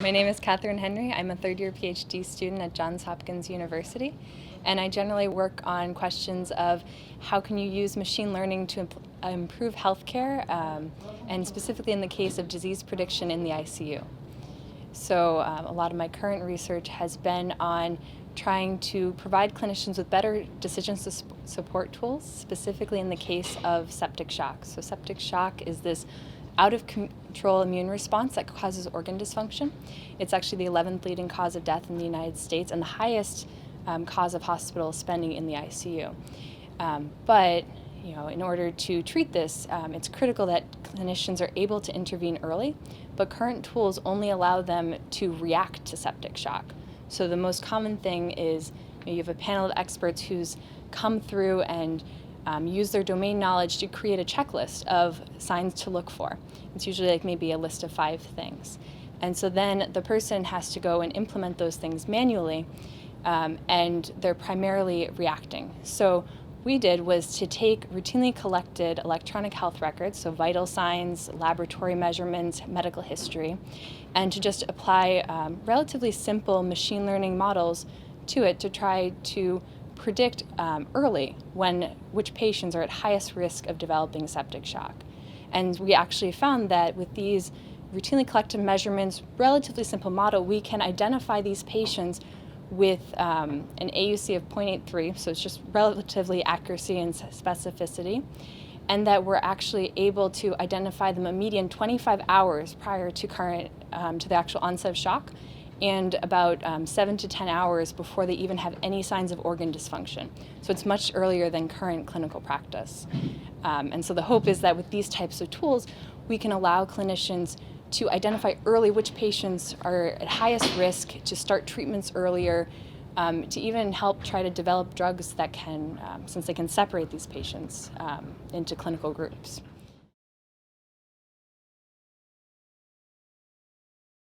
My name is Catherine Henry. I'm a third-year PhD student at Johns Hopkins University, and I generally work on questions of how can you use machine learning to improve healthcare, and specifically in the case of disease prediction in the ICU. So a lot of my current research has been on trying to provide clinicians with better decision support tools, specifically in the case of septic shock. So septic shock is this out-of-control immune response that causes organ dysfunction. It's actually the 11th leading cause of death in the United States and the highest cause of hospital spending in the ICU. But in order to treat this, it's critical that clinicians are able to intervene early, but current tools only allow them to react to septic shock. So the most common thing is you have a panel of experts who's come through and use their domain knowledge to create a checklist of signs to look for. It's usually like maybe a list of 5 things. And so then the person has to go and implement those things manually, and they're primarily reacting. So what we did was to take routinely collected electronic health records, so vital signs, laboratory measurements, medical history, and to just apply relatively simple machine learning models to it to try to predict early which patients are at highest risk of developing septic shock. And we actually found that with these routinely collected measurements, relatively simple model, we can identify these patients with an AUC of 0.83, so it's just relatively accuracy and specificity, and that we're actually able to identify them a median 25 hours prior to the actual onset of shock, and about 7 to 10 hours before they even have any signs of organ dysfunction. So it's much earlier than current clinical practice. And so the hope is that with these types of tools, we can allow clinicians to identify early which patients are at highest risk, to start treatments earlier, to even help try to develop drugs that can, since they can separate these patients into clinical groups.